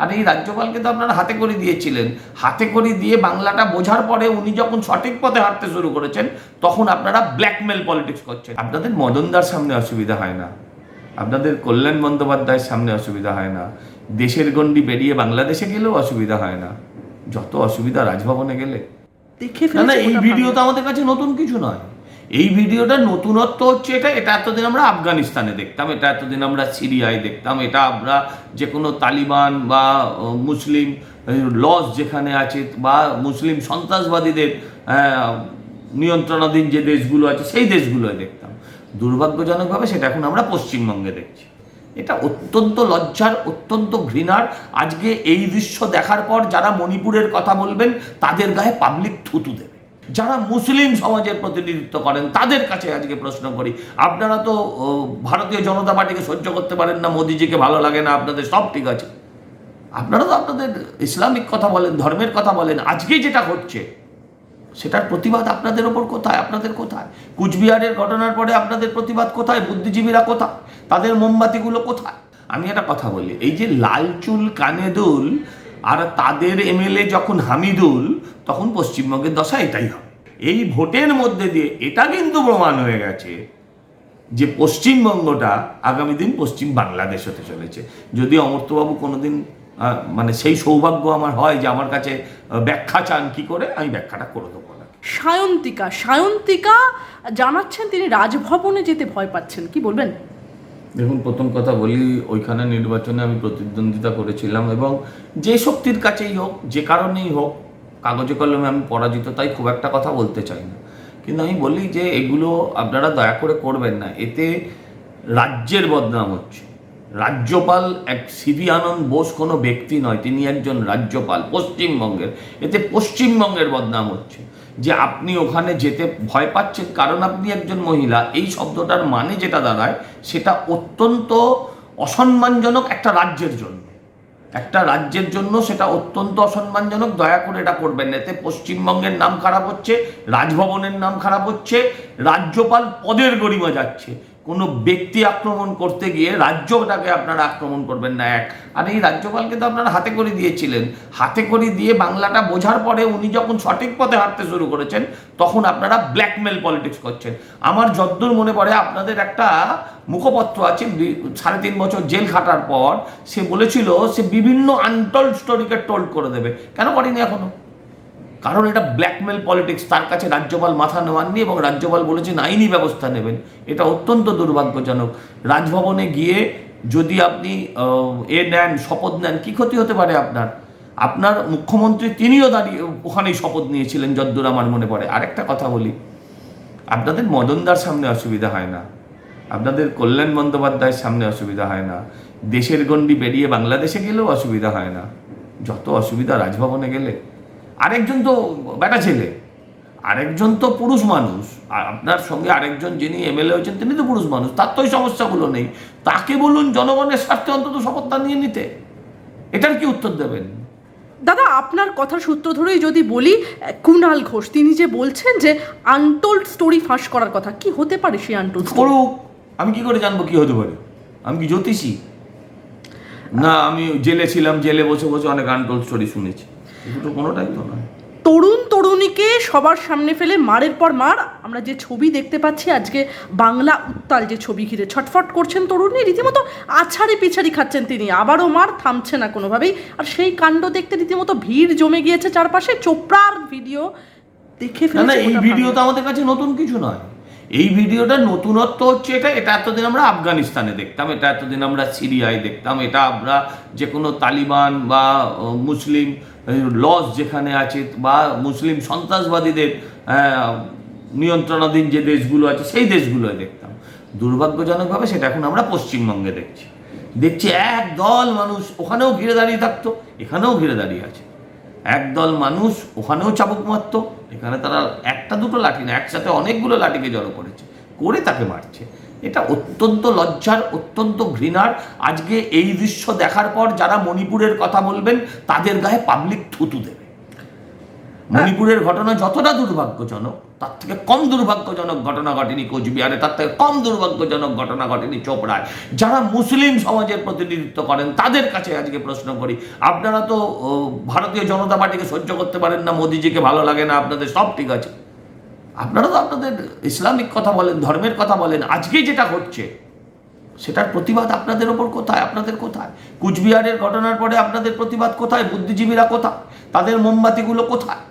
আর এই রাজ্যপালকে তো আপনারা হাতে করে দিয়েছিলেন, হাতে করে দিয়ে বাংলাটা বোঝার পরে উনি যখন সঠিক পথে হাঁটতে শুরু করেছেন তখন আপনারা ব্ল্যাকমেল পলিটিক্স করছেন। আপনাদের মদনদার সামনে অসুবিধা হয় না, আপনাদের কল্যাণ বন্দ্যোপাধ্যায়ের সামনে অসুবিধা হয় না, দেশের গণ্ডি পেরিয়ে বাংলাদেশে গেলেও অসুবিধা হয় না, যত অসুবিধা রাজভবনে গেলে। না, এই ভিডিও তো আমাদের কাছে নতুন কিছু নয়। এই ভিডিওটা নতুনত্ব হচ্ছে এটা এতদিন আমরা আফগানিস্তানে দেখতাম, এটা এতদিন আমরা সিরিয়ায় দেখতাম, এটা আমরা যে কোনো তালিবান বা মুসলিম লস যেখানে আছে বা মুসলিম সন্ত্রাসবাদীদের নিয়ন্ত্রণাধীন যে দেশগুলো আছে সেই দেশগুলোয় দেখতাম। দুর্ভাগ্যজনকভাবে সেটা এখন আমরা পশ্চিমবঙ্গে দেখছি। এটা অত্যন্ত লজ্জার, অত্যন্ত ঘৃণার। আজকে এই দৃশ্য দেখার পর যারা মণিপুরের কথা বলবেন তাদের গায়ে পাবলিক থুতু দেবে। যারা মুসলিম সমাজের প্রতিনিধিত্ব করেন তাদের কাছে আজকে প্রশ্ন করি, আপনারা তো ভারতীয় জনতা পার্টিকে সহ্য করতে পারেন না, মোদিজিকে ভালো লাগে না, আপনাদের সব ঠিক আছে, আপনারা তো আপনাদের ইসলামিক কথা বলেন, ধর্মের কথা বলেন, আজকে যেটা হচ্ছে সেটার প্রতিবাদ আপনাদের ওপর কোথায়? আপনাদের কোথায়? কুচবিহারের ঘটনার পরে আপনাদের প্রতিবাদ কোথায়? বুদ্ধিজীবীরা কোথায়? তাদের মোমবাতিগুলো কোথায়? আমি একটা কথা বলি, এই যে লালচুল কানেদুল আর তাদের এমএলএ যখন হামিদুল, তখন পশ্চিমবঙ্গের দশা এটাই হবে। এই ভোটের মধ্যে দিয়ে এটা কিন্তু প্রমাণ হয়ে গেছে যে পশ্চিমবঙ্গটা আগামী দিন পশ্চিম বাংলাদেশ হতে চলেছে। যদি অমর্ত্যবাবু কোনোদিন মানে সেই সৌভাগ্য আমার হয় যে আমার কাছে ব্যাখ্যা চান কি করে, আমি ব্যাখ্যাটা করে দেবো। সায়ন্তিকা জানাচ্ছেন তিনি রাজভবনে যেতে ভয় পাচ্ছেন, কি বলবেন? দেখুন, প্রথম কথা বলি, ওইখানে নির্বাচনে আমি প্রতিদ্বন্দ্বিতা করেছিলাম এবং যে শক্তির কাছেই হোক, যে কারণেই হোক, কাগজে কলমে আমি পরাজিত, তাই খুব একটা কথা বলতে চাই না। কিন্তু আমি বলি যে এগুলো আপনারা দয়া করে করবেন না, এতে রাজ্যের বদনাম হচ্ছে। রাজ্যপাল এক সিভি আনন্দ বোস কোনো ব্যক্তি নয়, তিনি একজন রাজ্যপাল পশ্চিমবঙ্গের। এতে পশ্চিমবঙ্গের বদনাম হচ্ছে যে আপনি ওখানে যেতে ভয় পাচ্ছেন কারণ আপনি একজন মহিলা। এই শব্দটার মানে যেটা দাঁড়ায় সেটা অত্যন্ত অসম্মানজনক একটা রাজ্যের জন্য। একটা রাজ্যের জন্য সেটা অত্যন্ত অসম্মানজনক। দয়া করে এটা করবেন না, এতে পশ্চিমবঙ্গের নাম খারাপ হচ্ছে, রাজভবনের নাম খারাপ হচ্ছে, রাজ্যপাল পদের গরিমা যাচ্ছে। কোনো ব্যক্তি আক্রমণ করতে গিয়ে রাজ্যটাকে আপনারা আক্রমণ করবেন না। আর এই রাজ্যপালকে তো আপনারা হাতে করে দিয়েছিলেন, হাতে করে দিয়ে বাংলাটা বোঝার পরে উনি যখন সঠিক পথে হাঁটতে শুরু করেছেন তখন আপনারা ব্ল্যাকমেল পলিটিক্স করছেন। আমার যদ্দূর মনে পড়ে আপনাদের একটা মুখপত্র আছে, 3.5 বছর জেল খাটার পর সে বলেছিল সে বিভিন্ন আনটোল্ড স্টোরিকে টোল্ড করে দেবে। কেন করেনি এখনো? কারণ এটা ব্ল্যাকমেল পলিটিক্স। তার কাছে রাজ্যপাল মাথা নেওয়াননি এবং রাজ্যপাল বলেছেন আইনি ব্যবস্থা নেবেন। এটা অত্যন্ত দুর্ভাগ্যজনক। রাজভবনে গিয়ে যদি আপনি নেন, শপথ নেন, কি ক্ষতি হতে পারে আপনার? আপনার মুখ্যমন্ত্রী তিনিও দাঁড়িয়ে ওখানেই শপথ নিয়েছিলেন যদ্দূর আমার মনে পড়ে। আরেকটা কথা বলি, আপনাদের মদনদার সামনে অসুবিধা হয় না, আপনাদের কল্যাণ বন্দ্যোপাধ্যায়ের সামনে অসুবিধা হয় না, দেশের গণ্ডি পেরিয়ে বাংলাদেশে গেলেও অসুবিধা হয় না, যত অসুবিধা রাজভবনে গেলে। আরেকজন তো বেটা ছেলে, আরেকজন তো পুরুষ মানুষ, আর আপনার সঙ্গে আরেকজন যিনি এমএলএ হয়েছেন তিনি তো পুরুষ মানুষ, তার তো ওই সমস্যাগুলো নেই। তাকে বলুন জনগণের স্বার্থে অন্তত শপথটা নিয়ে নিতে। এটার কি উত্তর দেবেন? দাদা, আপনার কথার সূত্র ধরেই যদি বলি, কুণাল ঘোষ তিনি যে বলছেন যে আনটোল্ড স্টোরি ফাঁস করার কথা, কি হতে পারে সেই আনটোল্ড স্টোরি? করুক, আমি কি করে জানবো কি হতে পারে? আমি কি জ্যোতিষী? না, আমি জেলে ছিলাম, জেলে বসে বসে অনেক আনটোল্ড স্টোরি শুনেছি, এগুলো কোনোটাই তো নয়। তরুণীকে সবার সামনে ফেলে মারের পর মার, আমরা যে ছবি দেখতে পাচ্ছি আজকে বাংলা উত্তাল, যে ছবি ঘিরে ছটফট করছেন তরুণী, রীতিমতো আছাড়ি পিছাড়ি খাচ্ছেন তিনি, আবারও মার, থামছে না কোনোভাবেই। আর সেই কাণ্ড দেখতে রীতিমতো ভিড় জমে গিয়েছে চারপাশে। চোপড়ার ভিডিও দেখে না, এই ভিডিও তো আমাদের কাছে নতুন কিছু নয়। এই ভিডিওটা নতুনত্ব হচ্ছে এটা এতদিন আমরা আফগানিস্তানে দেখতাম, এটা এতদিন আমরা সিরিয়ায় দেখতাম, এটা আমরা যে কোনো তালিবান বা মুসলিম লস যেখানে আছে বা মুসলিম সন্ত্রাসবাদীদের নিয়ন্ত্রণাধীন যে দেশগুলো আছে সেই দেশগুলোয় দেখতাম। দুর্ভাগ্যজনকভাবে সেটা এখন আমরা পশ্চিমবঙ্গে দেখছি একদল মানুষ ওখানেও ঘিরে দাঁড়িয়ে থাকতো, এখানেও ঘিরে দাঁড়িয়ে আছে। একদল মানুষ ওখানেও চাবুক মারত, এখানে তারা একটা দুটো লাঠি না, একসাথে অনেকগুলো লাঠিকে জড়ো করেছে, করে তাকে মারছে। এটা অত্যন্ত লজ্জার, অত্যন্ত ঘৃণার। আজকে এই দৃশ্য দেখার পর যারা মণিপুরের কথা বলবেন তাদের গায়ে পাবলিক থুতু দেবে। মণিপুরের ঘটনা যতটা দুর্ভাগ্যজনক তার থেকে কম দুর্ভাগ্যজনক ঘটনা ঘটেনি কোচবিহারে, তার থেকে কম দুর্ভাগ্যজনক ঘটনা ঘটেনি চোপড়ায়। যারা মুসলিম সমাজের প্রতিনিধিত্ব করেন তাদের কাছে আজকে প্রশ্ন করি, আপনারা তো ভারতীয় জনতা পার্টিকে সহ্য করতে পারেন না, মোদিজিকে ভালো লাগে না, আপনাদের সব ঠিক আছে, আপনারা তো আপনাদের ইসলামিক কথা বলেন, ধর্মের কথা বলেন, আজকে যেটা হচ্ছে সেটার প্রতিবাদ আপনাদের ওপর কোথায়, আপনাদের কোথায়? কুচবিহারের ঘটনার পরে আপনাদের প্রতিবাদ কোথায়? বুদ্ধিজীবীরা কোথায়? তাদের মোমবাতিগুলো কোথায়?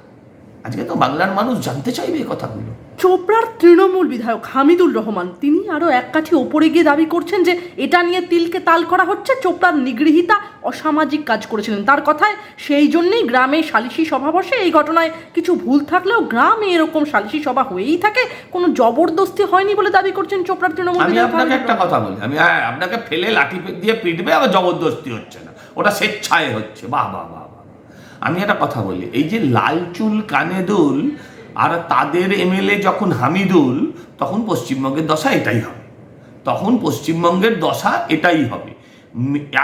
আজকে তো বাংলার মানুষ জানতে চাইবে এই কথাগুলো। চোপড়ার তৃণমূল বিধায়ক হামিদুর রহমান তিনি আরও এক কাঠি ওপরে গিয়ে দাবি করছেন যে এটা নিয়ে তিলকে তাল করা হচ্ছে, চোপড়ার নিগৃহীতা অসামাজিক কাজ করেছিলেন। তার কথায় সেই জন্যই গ্রামে সালিশি সভা বসে। এই ঘটনায় কিছু ভুল থাকলেও গ্রামে এরকম সালিশি সভা হয়েই থাকে, কোনো জবরদস্তি হয়নি বলে দাবি করছেন চোপড়ার তৃণমূল আমি বিধায়ক। আপনাকে একটা কথা বলি, আমি আপনাকে ফেলে লাঠি দিয়ে পিটবে, আবার জবরদস্তি হচ্ছে না, ওটা স্বেচ্ছায় হচ্ছে। বাহ বাহ বাহ বাহ। আমি একটা কথা বলি, এই যে লাল চুল কানে দুল আর তাদের এমএলএ যখন হামিদুল, তখন পশ্চিমবঙ্গের দশা এটাই হবে, তখন পশ্চিমবঙ্গের দশা এটাই হবে।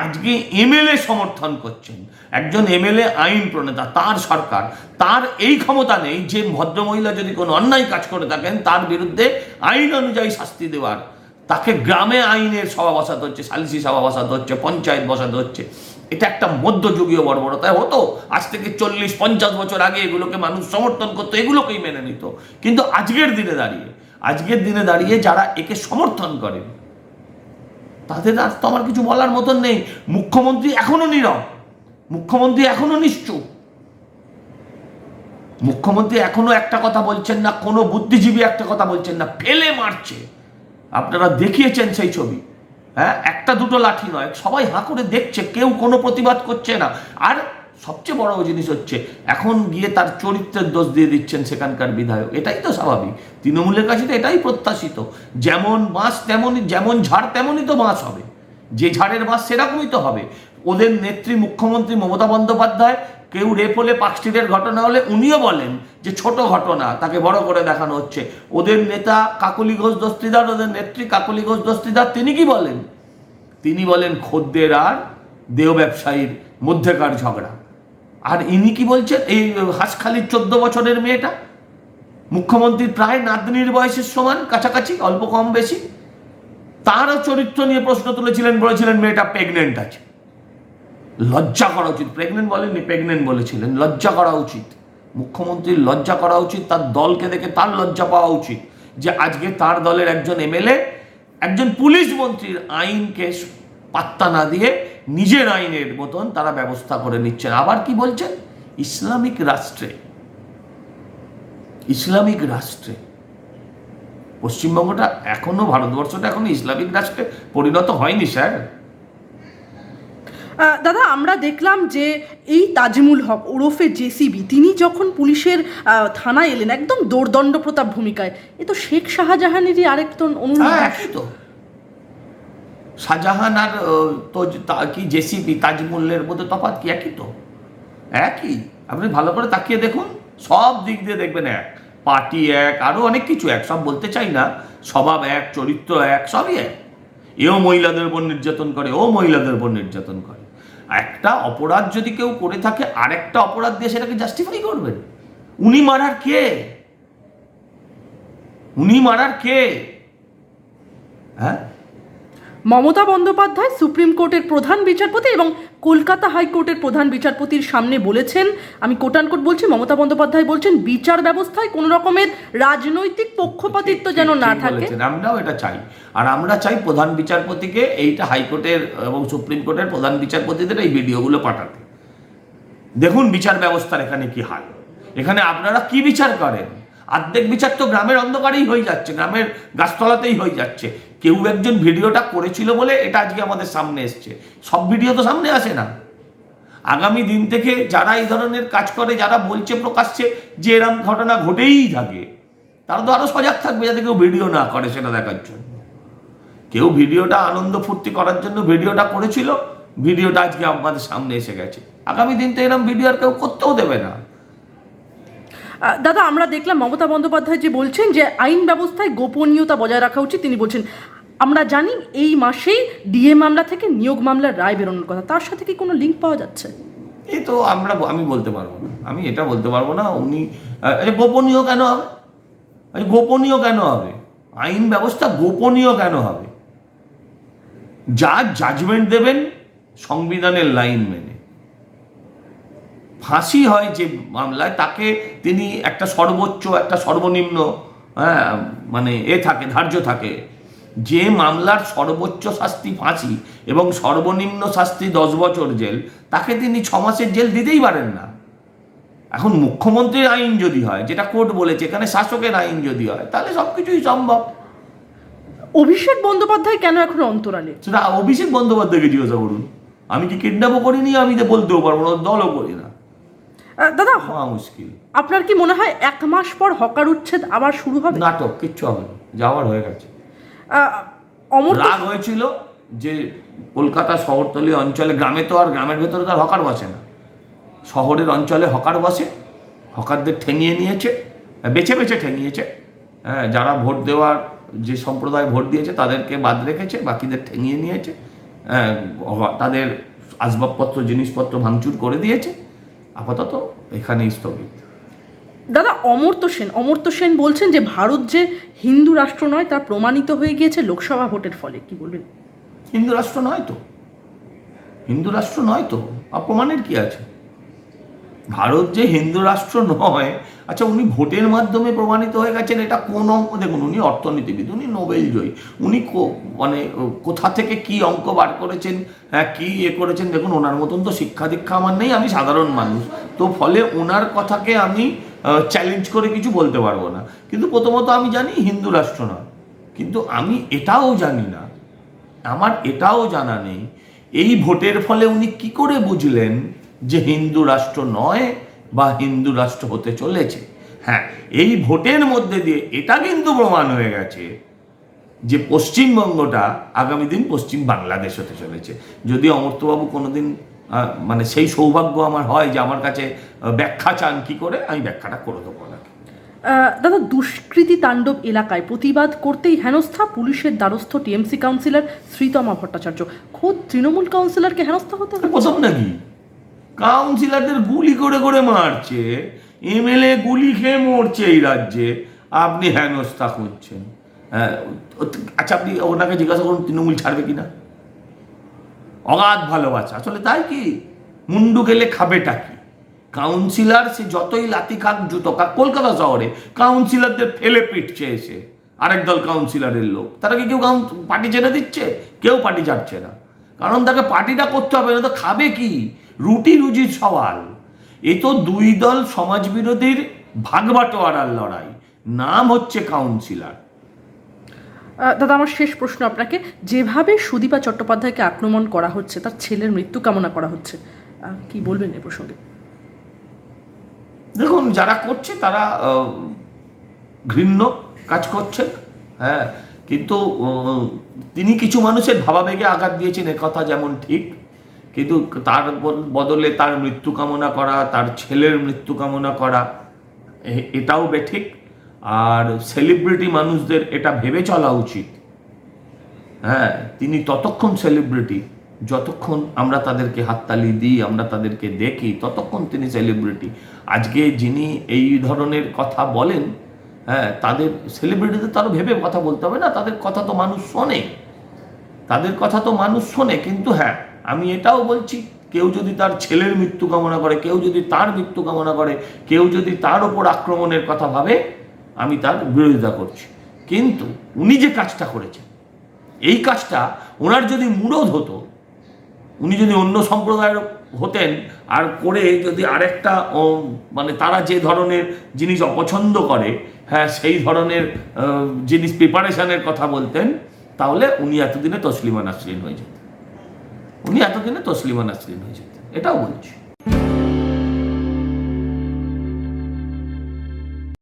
আজকে এমএলএ সমর্থন করছেন, একজন এমএলএ আইন প্রণেতা, তার সরকার, তার এই ক্ষমতা নেই যে ভদ্রমহিলা যদি কোনো অন্যায় কাজ করে থাকেন তার বিরুদ্ধে আইন অনুযায়ী শাস্তি দেওয়ার। তাকে গ্রামে আইনের সভা বসাতে হচ্ছে, সালিসি সভা বসাতে হচ্ছে, পঞ্চায়েত বসাতে হচ্ছে। এটা একটা মধ্যযুগীয় বর্বরতায় হতো, আজ থেকে 40-50 বছর আগে এগুলোকে মানুষ সমর্থন করতো, এগুলোকেই মেনে নিত। কিন্তু আজকের দিনে দাঁড়িয়ে যারা একে সমর্থন করেন তাদের আর তো আমার কিছু বলার মতন নেই। মুখ্যমন্ত্রী এখনো নীরব, মুখ্যমন্ত্রী এখনো নিশ্চুপ, মুখ্যমন্ত্রী এখনো একটা কথা বলছেন না, কোনো বুদ্ধিজীবী একটা কথা বলছেন না, ফেলে মারছে। আপনারা দেখিয়েছেন সেই ছবি, হ্যাঁ, একটা দুটো লাঠি নয়, সবাই হাঁ করে দেখছে, কেউ কোনো প্রতিবাদ করছে না। আর সবচেয়ে বড় জিনিস হচ্ছে এখন গিয়ে তার চরিত্রের দোষ দিয়ে দিচ্ছেন সেখানকার বিধায়ক। এটাই তো স্বাভাবিক, তৃণমূলের কাছে তো এটাই প্রত্যাশিত। যেমন বাঁশ তেমনই, যেমন ঝাড় তেমনই তো বাঁশ হবে, যে ঝাড়ের বাঁশ সেরকমই তো হবে। ওদের নেত্রী মুখ্যমন্ত্রী মমতা বন্দ্যোপাধ্যায়, কেউ রেপ হলে, পার্কস্ট্রিটের ঘটনা হলে উনিও বলেন যে ছোট ঘটনা, তাকে বড় করে দেখানো হচ্ছে। ওদের নেতা কাকলি ঘোষ দস্তিদার, ওদের নেত্রী কাকলি ঘোষ দস্তিদার, তিনি কি বলেন? তিনি বলেন খদ্দের আর দেহ ব্যবসায়ীর মধ্যেকার ঝগড়া। আর ইনি কি বলছেন? এই হাঁসখালির 14 বছরের মেয়েটা, মুখ্যমন্ত্রীর প্রায় নাতনির বয়সের সমান কাছাকাছি, অল্প কম বেশি, তারও চরিত্র নিয়ে প্রশ্ন তুলেছিলেন, বলেছিলেন মেয়েটা প্রেগনেন্ট আছে। লজ্জা করা উচিত। প্রেগনেন্ট বলেননি, প্রেগনেন্ট বলেছিলেন। লজ্জা করা উচিত, মুখ্যমন্ত্রীর লজ্জা করা উচিত, তার দলকে দেখে তার লজ্জা পাওয়া উচিত যে আজকে তার দলের একজন এমএলএ, একজন পুলিশ মন্ত্রীর আইনকে পাত্তা না দিয়ে নিজের আইনের মতন তারা ব্যবস্থা করে নিচ্ছেন। আবার কি বলছেন? ইসলামিক রাষ্ট্রে পশ্চিমবঙ্গটা এখনো, ভারতবর্ষটা এখনো ইসলামিক রাষ্ট্রে পরিণত হয়নি স্যার। দাদা, আমরা দেখলাম যে এই তাজমুল হক ওরফে জেসিবি, তিনি যখন পুলিশের থানায় এলেন একদম দোর্দণ্ড প্রতাপ ভূমিকায়, এ তো শেখ শাহজাহানেরই আরেকজন অনুরূপ। একই তো, শাহজাহান আর তো কি জেসিবি তাজমুলের মধ্যে তফাৎ কি? একই তো, একই। আপনি ভালো করে তাকিয়ে দেখুন, সব দিক দিয়ে দেখবেন এক, পার্টি এক, আরো অনেক কিছু এক, সব বলতে চাই না, স্বভাব এক, চরিত্র এক, সবই এক। এও মহিলাদের উপর নির্যাতন করে, ও মহিলাদের উপর নির্যাতন করে। একটা অপরাধ যদি কেউ করে থাকে, আরেকটা অপরাধ দিয়ে সেটাকে জাস্টিফাই করবেন? উনি মারার কে? হ্যাঁ, মমতা বন্দ্যোপাধ্যায় সুপ্রিম কোর্টের প্রধান বিচারপতি এবং কলকাতা হাইকোর্টের প্রধান বিচারপতির সামনে বলেছেন, আমি কোটানকোট বলছি, মমতা বন্দ্যোপাধ্যায় বলছেন বিচার ব্যবস্থায় কোনো রকমের রাজনৈতিক পক্ষপাতিত্ব যেন না থাকে। আমরাও এটা চাই, আর আমরা চাই প্রধান বিচারপতিকে এইটা হাইকোর্টের এবং সুপ্রিম কোর্টের প্রধান বিচারপতিদের এই ভিডিওগুলো পাঠাতে। দেখুন বিচার ব্যবস্থার এখানে কি হাল, এখানে আপনারা কি বিচার করেন? অর্ধেক বিচার তো গ্রামের অন্ধকারেই হয়ে যাচ্ছে, গ্রামের গাছতলাতেই হয়ে যাচ্ছে। কেউ একজন ভিডিওটা করেছিল বলে এটা আজকে আমাদের সামনে এসছে, সব ভিডিও তো সামনে আসে না। আগামী দিন থেকে যারা এই ধরনের কাজ করে, যারা বলছে প্রকাশ্যে যে এরকম ঘটনা ঘটেই থাকে, তারা তো আরো সজাগ থাকবে যাতে কেউ ভিডিও না করে সেটা দেখার জন্য। কেউ ভিডিওটা আনন্দ ফুর্তি করার জন্য ভিডিওটা করেছিল, ভিডিওটা আজকে আমাদের সামনে এসে গেছে। আগামী দিন তো এরকম ভিডিও আর কেউ করতেও দেবে না। দাদা, আমরা দেখলাম মমতা বন্দ্যোপাধ্যায় যে বলছেন যে আইন ব্যবস্থায় গোপনীয়তা বজায় রাখা উচিত। তিনি বলছেন, আমরা জানি এই মাসেই ডিএ মামলা থেকে নিয়োগ মামলার রায় বেরোনোর কথা, তার সাথে কি কোনো লিঙ্ক পাওয়া যাচ্ছে? এই তো আমি বলতে পারবো না, আমি এটা বলতে পারবো না। উনি গোপনীয় কেন হবে? গোপনীয় কেন হবে? আইন ব্যবস্থা গোপনীয় কেন হবে? যা জাজমেন্ট দেবেন সংবিধানের লাইন মেনে। ফাঁসি হয় যে মামলায়, তাকে তিনি একটা সর্বোচ্চ একটা সর্বনিম্ন মানে থাকে, ধার্য থাকে। যে মামলার সর্বোচ্চ শাস্তি ফাঁসি এবং সর্বনিম্ন শাস্তি 10 বছর জেল, তাকে তিনি 6 মাসের জেল দিতেই পারেন না। এখন মুখ্যমন্ত্রীর আইন যদি হয়, যেটা কোর্ট বলেছে, এখানে শাসকের আইন যদি হয়, তাহলে সবকিছুই সম্ভব। অভিষেক বন্দ্যোপাধ্যায় কেন এখন অন্তরালে? সেটা অভিষেক বন্দ্যোপাধ্যায়কে জিজ্ঞাসা করুন। আমি কি কিডন্যাপও করিনি, আমি তো বলতেও পারবো না, দলও করি না। দাদা, মুশকিল। আপনার কি মনে হয় 1 মাস পর হকার উচ্ছেদ আবার শুরু হবে? নাটক, কিচ্ছু হবে না, যাওয়ার হয়ে গেছে। অমর রাগ হয়েছিল যে কলকাতা শহরতলি অঞ্চলে, গ্রামে তো আর, গ্রামের ভেতরে তো আর হকার বসে না, শহরের অঞ্চলে হকার বসে। হকারদের ঠেঙিয়ে নিয়েছে, বেছে বেছে ঠেঙিয়েছে। যারা ভোট দেওয়ার, যে সম্প্রদায় ভোট দিয়েছে তাদেরকে বাদ রেখেছে, বাকিদের ঠেঙিয়ে নিয়েছে। তাদের আসবাবপত্র, জিনিসপত্র ভাঙচুর করে দিয়েছে। আপাতত এখানেই স্থগিত। দাদা, অমর্ত্য সেন বলছেন যে ভারত যে হিন্দু রাষ্ট্র নয় তা প্রমাণিত হয়ে গিয়েছে লোকসভা ভোটের ফলে। কি বলবেন? হিন্দু রাষ্ট্র নয় তো, হিন্দু রাষ্ট্র নয় তো, অপমানের কি আছে? ভারত যে হিন্দু রাষ্ট্র নয়, আচ্ছা উনি ভোটের মাধ্যমে প্রমাণিত হয়ে গেছেন, এটা কোন অঙ্ক? দেখুন, উনি অর্থনীতিবিদ, উনি নোবেল জয়ী, উনি মানে কোথা থেকে কি অঙ্ক বার করেছেন, কি করেছেন, দেখুন ওনার মতন তো শিক্ষা দীক্ষা আমার নেই, আমি সাধারণ মানুষ, তো ফলে ওনার কথাকে আমি চ্যালেঞ্জ করে কিছু বলতে পারবো না। কিন্তু প্রথমত আমি জানি হিন্দু রাষ্ট্র নয়, কিন্তু আমি এটাও জানি না, আমার এটাও জানা নেই এই ভোটের ফলে উনি কি করে বুঝলেন যে হিন্দু রাষ্ট্র নয় বা হিন্দু রাষ্ট্র হতে চলেছে। হ্যাঁ, এই ভোটের মধ্যে দিয়ে এটা কিন্তু প্রমাণ হয়ে গেছে যে পশ্চিমবঙ্গটা আগামী দিন পশ্চিম বাংলাদেশ হতে চলেছে। যদি অমর্ত্যবাবু কোনোদিন মানে সেই সৌভাগ্য আমার হয় যে আমার কাছে ব্যাখ্যা চান কি করে, আমি ব্যাখ্যাটা করে দেবো না। দাদা, দুষ্কৃতী তাণ্ডব এলাকায় প্রতিবাদ করতেই হেনস্থা পুলিশের দ্বারস্থ টিএমসি কাউন্সিলর শ্রীতমা ভট্টাচার্য। খোদ তৃণমূল কাউন্সিলরকে হেনস্থা হতে হবে? প্রথম নাকি কাউন্সিলরদের গুলি করে করে মারছে, এমএলএ গুলি খেয়ে মরছে এই রাজ্যে, আপনি হেনস্থা করছেন? আচ্ছা, আপনি ওনাকে জিজ্ঞাসা করুন তৃণমূল ছাড়বে কিনা। অগাধ ভালোবাসা, আসলে তাই কি? মুন্ডু গেলে খাবেটা কি? কাউন্সিলর সে যতই লাতি খাক, জুতো খাক, কলকাতা শহরে কাউন্সিলরদের ফেলে পিটছে এসে আরেক দল কাউন্সিলরের লোক। তারা কি কেউ পার্টি ছেড়ে দিচ্ছে? কেউ পার্টি ছাড়ছে না, কারণ তাকে পার্টিটা করতে হবে, না তো খাবে কি? রুটি রুজির সওয়াল। এ তো 2 দল সমাজ বিরোধীর ভাগবাটোয়ারার লড়াই, নাম হচ্ছে কাউন্সিলর। দাদা, আমার শেষ প্রশ্ন আপনাকে, যেভাবে সুদীপা চট্টোপাধ্যায়কে আক্রমণ করা হচ্ছে, তার ছেলের মৃত্যু কামনা করা হচ্ছে, কি বলবেন এ প্রসঙ্গে? দেখুন, যারা করছে তারা ঘৃণ্য কাজ করছেন, হ্যাঁ, কিন্তু তিনি কিছু মানুষের ভাবাবেগে আঘাত দিয়েছেন, কথা যেমন ঠিক, কিন্তু তার বদলে তার মৃত্যু কামনা করা, তার ছেলের মৃত্যু কামনা করা, এটাও বেঠিক। আর সেলিব্রিটি মানুষদের এটা ভেবে চলা উচিত, হ্যাঁ, তিনি ততক্ষণ সেলিব্রিটি যতক্ষণ আমরা তাদেরকে হাততালি দিই, আমরা তাদেরকে দেখি, ততক্ষণ তিনি সেলিব্রিটি। আজকে যিনি এই ধরনের কথা বলেন, হ্যাঁ, তাদের সেলিব্রিটিদের তারও ভেবে কথা বলতে হবে না, তাদের কথা তো মানুষ শোনে, তাদের কথা তো মানুষ শোনে। কিন্তু হ্যাঁ, আমি এটাও বলছি, কেউ যদি তার ছেলের মৃত্যু কামনা করে, কেউ যদি তার মৃত্যু কামনা করে, কেউ যদি তার ওপর আক্রমণের কথা ভাবে, আমি তার বিরোধিতা করছি। কিন্তু উনি যে কাজটা করেছেন, এই কাজটা ওনার যদি মুরদ হতো, উনি যদি অন্য সম্প্রদায়ের হতেন আর করে যদি আরেকটা মানে তারা যে ধরনের জিনিস অপছন্দ করে, হ্যাঁ, সেই ধরনের জিনিস প্রিপারেশনের কথা বলতেন, তাহলে উনি এতদিনে তসলিমা নাসরিন হয়ে যেতেন, উনি এতদিনে তসলিমা নাসরিন হয়ে যেতেন, এটাও বলছি।